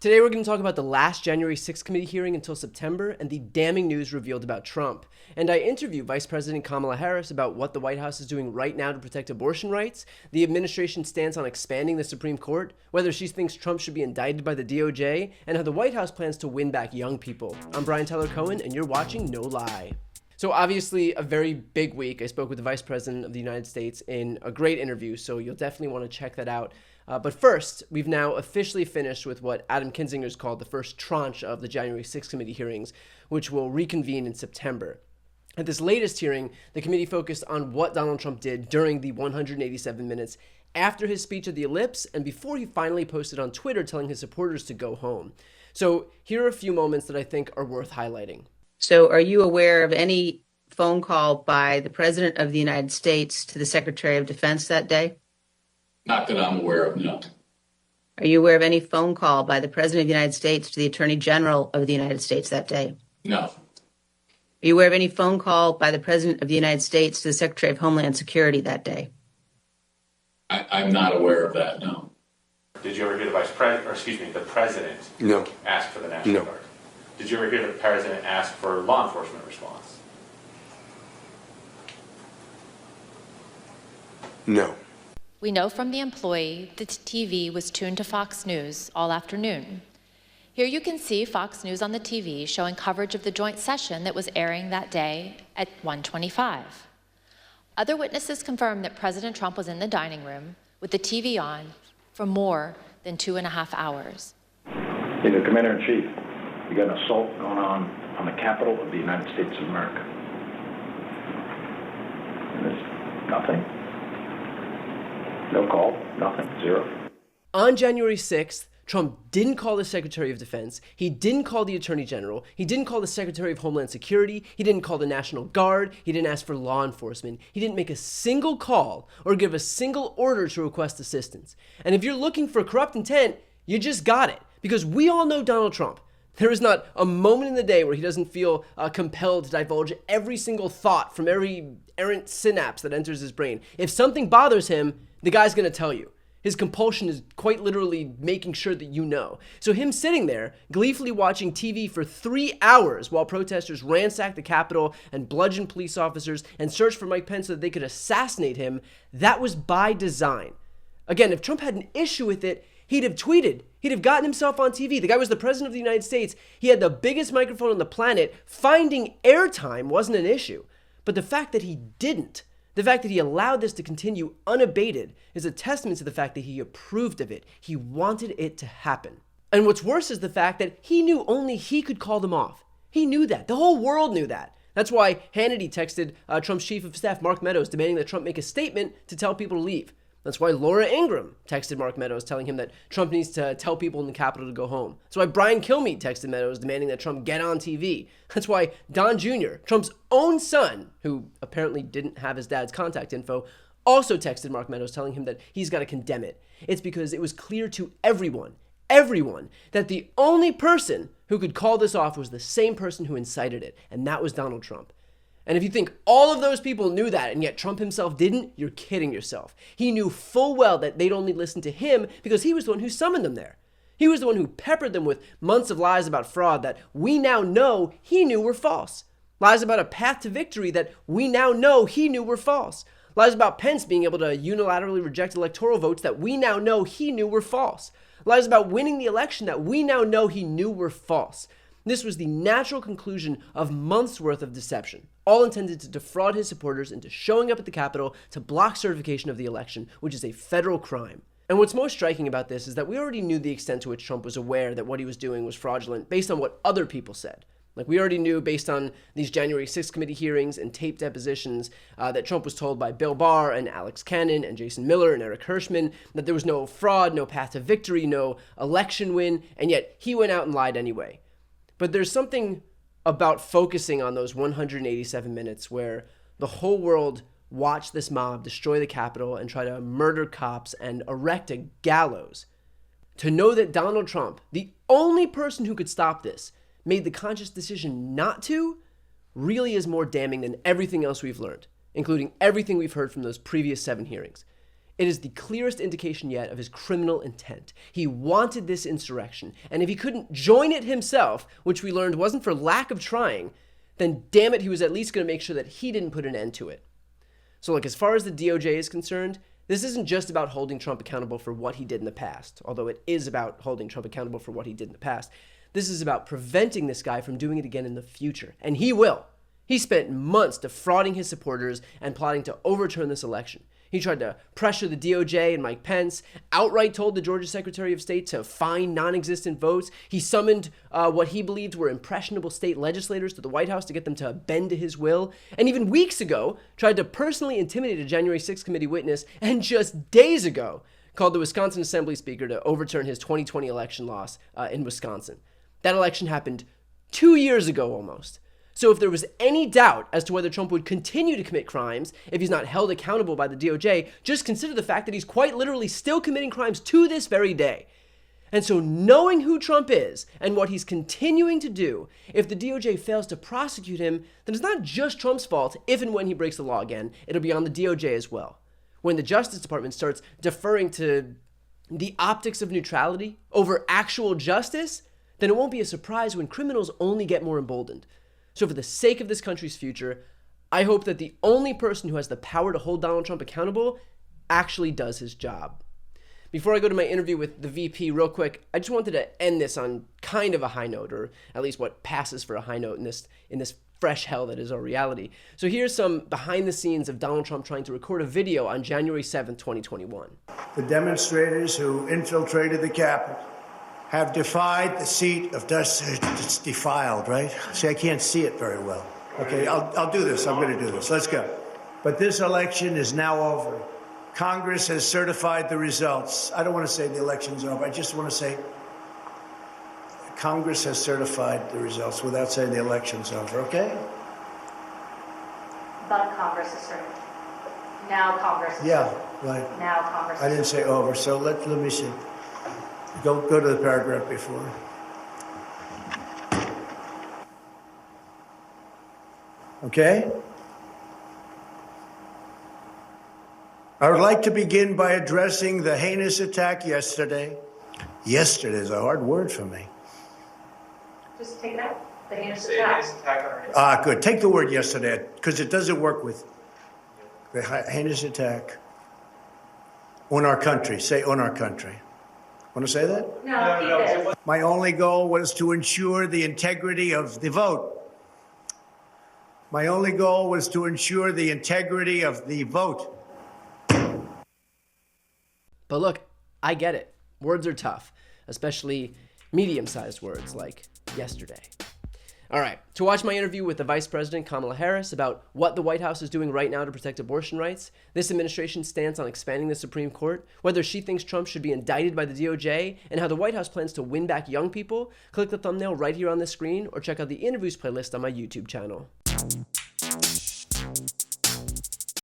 Today we're going to talk about the last January 6th committee hearing until September and the damning news revealed about Trump. And I interview Vice President Kamala Harris about what the White House is doing right now to protect abortion rights, the administration's stance on expanding the Supreme Court, whether she thinks Trump should be indicted by the DOJ, and how the White House plans to win back young people. I'm Brian Tyler Cohen, and you're watching No Lie. So obviously a very big week. I spoke with the Vice President of the United States in a great interview, so you'll definitely want to check that out. But first, we've now officially finished with what Adam Kinzinger's called the first tranche of the January 6th committee hearings, which will reconvene in September. At this latest hearing, the committee focused on what Donald Trump did during the 187 minutes after his speech at the Ellipse and before he finally posted on Twitter telling his supporters to go home. So here are a few moments that I think are worth highlighting. So are you aware of any phone call by the President of the United States to the Secretary of Defense that day? Not that I'm aware of, no. Are you aware of any phone call by the President of the United States to the Attorney General of the United States that day? No. Are you aware of any phone call by the President of the United States to the Secretary of Homeland Security that day? I'm not aware of that, no. Did you ever hear the President No. ask for the National No. Guard? Did you ever hear the President ask for law enforcement response? No. We know from the employee that the TV was tuned to Fox News all afternoon. Here you can see Fox News on the TV showing coverage of the joint session that was airing that day at 1:25. Other witnesses confirmed that President Trump was in the dining room with the TV on for more than 2.5 hours. Commander-in-Chief, you got an assault going on the Capitol of the United States of America. And there's nothing. No call, nothing, zero. On January 6th, Trump didn't call the Secretary of Defense, he didn't call the Attorney General, he didn't call the Secretary of Homeland Security, he didn't call the National Guard, he didn't ask for law enforcement, he didn't make a single call or give a single order to request assistance. And if you're looking for corrupt intent, you just got it, because we all know Donald Trump. There is not a moment in the day where he doesn't feel compelled to divulge every single thought from every errant synapse that enters his brain. If something bothers him, the guy's going to tell you. His compulsion is quite literally making sure that you know. So him sitting there, gleefully watching TV for 3 hours while protesters ransacked the Capitol and bludgeoned police officers and searched for Mike Pence so that they could assassinate him, that was by design. Again, if Trump had an issue with it, he'd have tweeted. He'd have gotten himself on TV. The guy was the president of the United States. He had the biggest microphone on the planet. Finding airtime wasn't an issue. But the fact that he didn't, the fact that he allowed this to continue unabated, is a testament to the fact that he approved of it. He wanted it to happen. And what's worse is the fact that he knew only he could call them off. He knew that. The whole world knew that. That's why Hannity texted Trump's chief of staff, Mark Meadows, demanding that Trump make a statement to tell people to leave. That's why Laura Ingraham texted Mark Meadows telling him that Trump needs to tell people in the Capitol to go home. That's why Brian Kilmeade texted Meadows demanding that Trump get on TV. That's why Don Jr., Trump's own son, who apparently didn't have his dad's contact info, also texted Mark Meadows telling him that he's got to condemn it. It's because it was clear to everyone, that the only person who could call this off was the same person who incited it, and that was Donald Trump. And if you think all of those people knew that and yet Trump himself didn't, you're kidding yourself. He knew full well that they'd only listen to him because he was the one who summoned them there. He was the one who peppered them with months of lies about fraud that we now know he knew were false. Lies about a path to victory that we now know he knew were false. Lies about Pence being able to unilaterally reject electoral votes that we now know he knew were false. Lies about winning the election that we now know he knew were false. This was the natural conclusion of months' worth of deception, all intended to defraud his supporters into showing up at the Capitol to block certification of the election, which is a federal crime. And what's most striking about this is that we already knew the extent to which Trump was aware that what he was doing was fraudulent based on what other people said. Like, we already knew based on these January 6th committee hearings and taped depositions that Trump was told by Bill Barr and Alex Cannon and Jason Miller and Eric Hirschman that there was no fraud, no path to victory, no election win, and yet he went out and lied anyway. But there's something about focusing on those 187 minutes where the whole world watched this mob destroy the Capitol and try to murder cops and erect a gallows. To know that Donald Trump, the only person who could stop this, made the conscious decision not to, really is more damning than everything else we've learned, including everything we've heard from those previous 7 hearings. It is the clearest indication yet of his criminal intent. He wanted this insurrection, and if he couldn't join it himself, which we learned wasn't for lack of trying, then damn it, he was at least going to make sure that he didn't put an end to it. So look, as far as the DOJ is concerned, this isn't just about holding Trump accountable for what he did in the past, although it is about holding Trump accountable for what he did in the past. This is about preventing this guy from doing it again in the future, and he will. He spent months defrauding his supporters and plotting to overturn this election. He tried to pressure the DOJ and Mike Pence, outright told the Georgia Secretary of State to find non-existent votes. He summoned what he believed were impressionable state legislators to the White House to get them to bend to his will. And even weeks ago, tried to personally intimidate a January 6th committee witness, and just days ago, called the Wisconsin Assembly Speaker to overturn his 2020 election loss in Wisconsin. That election happened 2 years ago almost. So if there was any doubt as to whether Trump would continue to commit crimes if he's not held accountable by the DOJ, just consider the fact that he's quite literally still committing crimes to this very day. And so knowing who Trump is and what he's continuing to do, if the DOJ fails to prosecute him, then it's not just Trump's fault if and when he breaks the law again. It'll be on the DOJ as well. When the Justice Department starts deferring to the optics of neutrality over actual justice, then it won't be a surprise when criminals only get more emboldened. So for the sake of this country's future, I hope that the only person who has the power to hold Donald Trump accountable actually does his job. Before I go to my interview with the VP real quick, I just wanted to end this on kind of a high note, or at least what passes for a high note in this fresh hell that is our reality. So here's some behind the scenes of Donald Trump trying to record a video on January 7th, 2021. The demonstrators who infiltrated the Capitol have defied the seat of justice. It's defiled, right? See, I can't see it very well. Okay, I'll do this. I'm going to do this. Let's go. But this election is now over. Congress has certified the results. I don't want to say the election's over. I just want to say Congress has certified the results without saying the election's over, okay? But Congress is certified. Now Congress is Yeah, certified. right. Now Congress I didn't is say over, so let me see. Go to the paragraph before. Okay? I would like to begin by addressing the heinous attack yesterday. Yesterday is a hard word for me. Just take it out. The heinous attack. Good. Take the word yesterday, because it doesn't work with the heinous attack on our country. Say on our country. Want to say that? No, keep it. My only goal was to ensure the integrity of the vote. My only goal was to ensure the integrity of the vote. But look, I get it. Words are tough, especially medium-sized words like yesterday. All right, to watch my interview with the Vice President Kamala Harris about what the White House is doing right now to protect abortion rights, this administration's stance on expanding the Supreme Court, whether she thinks Trump should be indicted by the DOJ, and how the White House plans to win back young people, click the thumbnail right here on the screen or check out the interviews playlist on my YouTube channel.